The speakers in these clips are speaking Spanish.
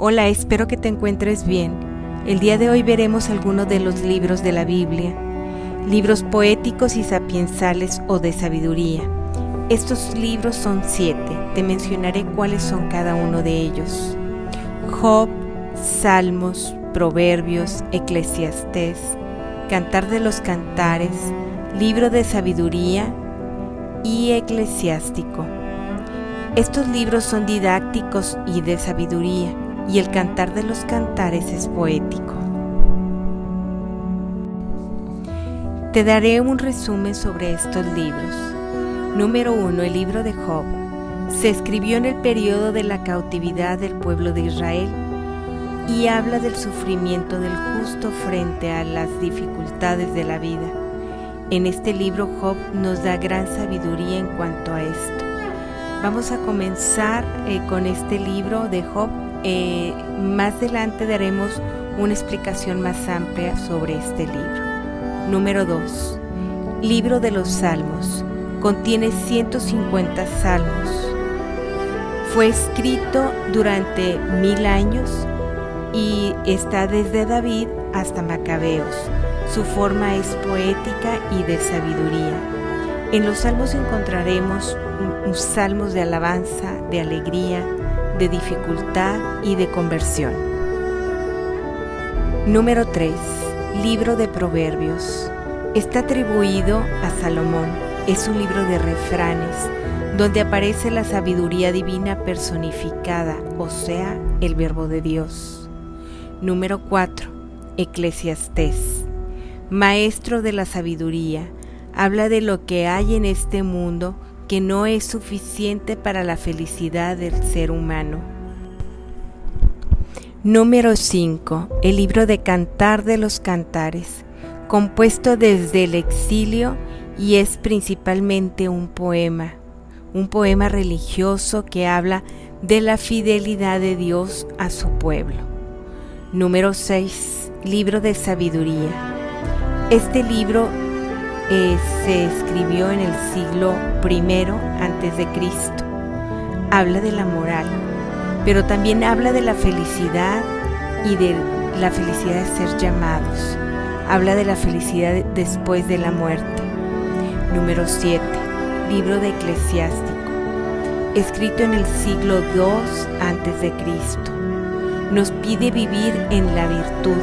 Hola, espero que te encuentres bien. El día de hoy veremos algunos de los libros de la Biblia, libros poéticos y sapiensales o de sabiduría. Estos libros son 7, te mencionaré cuáles son cada uno de ellos. Job, Salmos, Proverbios, Eclesiastés, Cantar de los Cantares, Libro de Sabiduría y Eclesiástico. Estos libros son didácticos y de sabiduría, y el Cantar de los Cantares es poético. Te daré un resumen sobre estos libros. Número 1. El libro de Job. Se escribió en el periodo de la cautividad del pueblo de Israel y habla del sufrimiento del justo frente a las dificultades de la vida. En este libro Job nos da gran sabiduría en cuanto a esto. Vamos a comenzar con este libro de Job. Más adelante daremos una explicación más amplia sobre este libro. Número 2. Libro de los Salmos. Contiene 150 salmos. Fue escrito durante 1000 años y está desde David hasta Macabeos. Su forma es poética y de sabiduría. En los salmos encontraremos salmos de alabanza, de alegría, de dificultad y de conversión. Número 3. Libro de Proverbios. Está atribuido a Salomón. Es un libro de refranes, donde aparece la sabiduría divina personificada, o sea, el verbo de Dios. Número 4. Eclesiastés. Maestro de la sabiduría. Habla de lo que hay en este mundo que no es suficiente para la felicidad del ser humano. Número 5. El libro de Cantar de los Cantares, compuesto desde el exilio y es principalmente un poema religioso que habla de la fidelidad de Dios a su pueblo. Número 6. Libro de Sabiduría. Este libro se escribió en el siglo I a.C. Habla de la moral, pero también habla de la felicidad y de la felicidad de ser llamados. Habla de la felicidad después de la muerte. Número 7. Libro de Eclesiástico. Escrito en el siglo II a.C. Nos pide vivir en la virtud,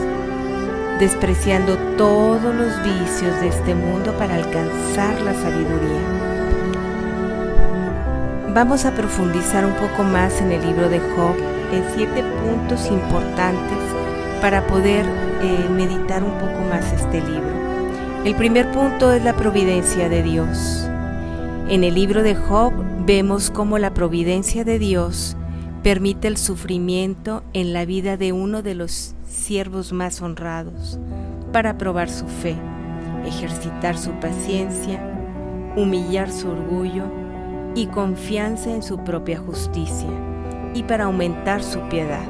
despreciando todos los vicios de este mundo para alcanzar la sabiduría. Vamos a profundizar un poco más en el libro de Job en 7 puntos importantes para poder meditar un poco más este libro. El primer punto es la providencia de Dios. En el libro de Job vemos cómo la providencia de Dios permite el sufrimiento en la vida de uno de los siervos más honrados para probar su fe, ejercitar su paciencia, humillar su orgullo y confianza en su propia justicia y para aumentar su piedad.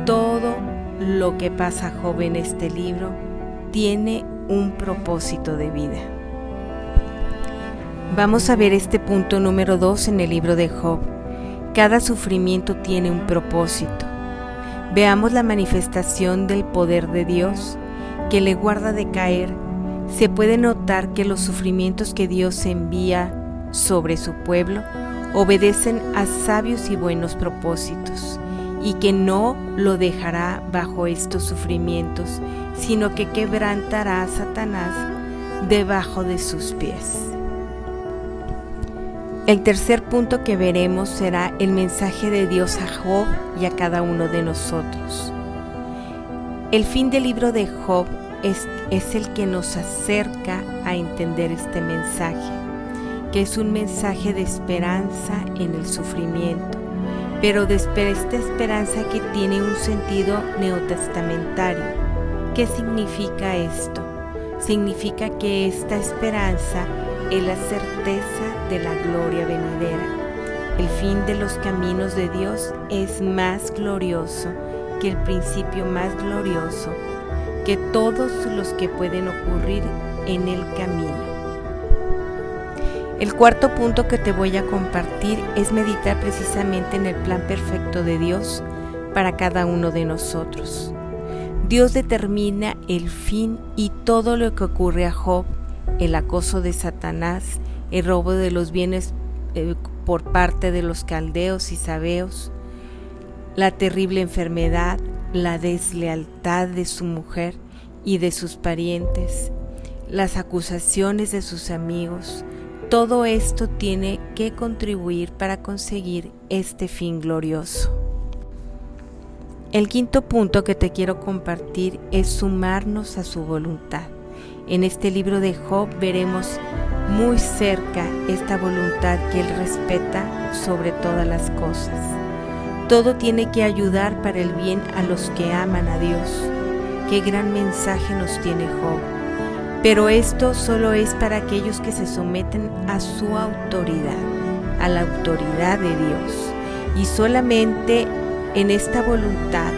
Todo lo que pasa a Job en este libro tiene un propósito de vida. Vamos a ver este punto número 2 en el libro de Job. Cada sufrimiento tiene un propósito. Veamos la manifestación del poder de Dios que le guarda de caer. Se puede notar que los sufrimientos que Dios envía sobre su pueblo obedecen a sabios y buenos propósitos y que no lo dejará bajo estos sufrimientos, sino que quebrantará a Satanás debajo de sus pies. El tercer punto que veremos será el mensaje de Dios a Job y a cada uno de nosotros. El fin del libro de Job es el que nos acerca a entender este mensaje, que es un mensaje de esperanza en el sufrimiento, pero de esta esperanza que tiene un sentido neotestamentario. ¿Qué significa esto? Significa que esta esperanza es la certeza de la gloria venidera. El fin de los caminos de Dios es más glorioso que el principio más glorioso, que todos los que pueden ocurrir en el camino. El cuarto punto que te voy a compartir es meditar precisamente en el plan perfecto de Dios para cada uno de nosotros. Dios determina el fin y todo lo que ocurre a Job, el acoso de Satanás, el robo de los bienes por parte de los caldeos y sabeos, la terrible enfermedad, la deslealtad de su mujer y de sus parientes, las acusaciones de sus amigos. Todo esto tiene que contribuir para conseguir este fin glorioso. El quinto punto que te quiero compartir es sumarnos a su voluntad. En este libro de Job veremos muy cerca esta voluntad que él respeta sobre todas las cosas. Todo tiene que ayudar para el bien a los que aman a Dios. Qué gran mensaje nos tiene Job. Pero esto solo es para aquellos que se someten a su autoridad, a la autoridad de Dios. Y solamente en esta voluntad,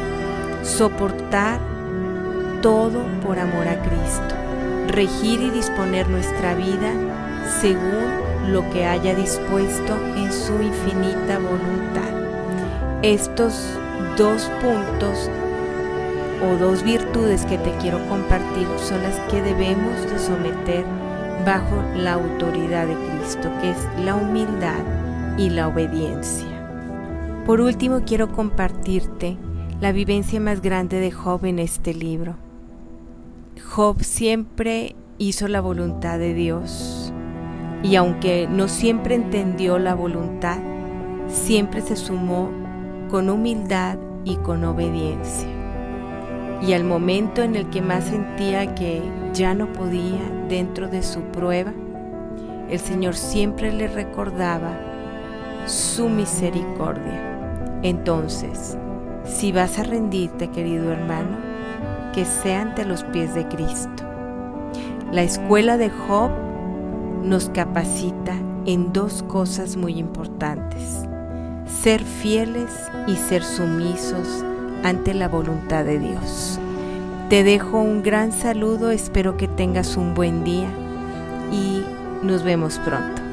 soportar todo por amor a Cristo, regir y disponer nuestra vida según lo que haya dispuesto en su infinita voluntad. Estos dos puntos o dos virtudes que te quiero compartir son las que debemos de someter bajo la autoridad de Cristo, que es la humildad y la obediencia. Por último, quiero compartirte la vivencia más grande de Job en este libro. Job siempre hizo la voluntad de Dios y aunque no siempre entendió la voluntad, siempre se sumó con humildad y con obediencia. Y al momento en el que más sentía que ya no podía dentro de su prueba, el Señor siempre le recordaba su misericordia. Entonces, si vas a rendirte, querido hermano, que sea ante los pies de Cristo. La escuela de Job nos capacita en dos cosas muy importantes: ser fieles y ser sumisos ante la voluntad de Dios. Te dejo un gran saludo, espero que tengas un buen día y nos vemos pronto.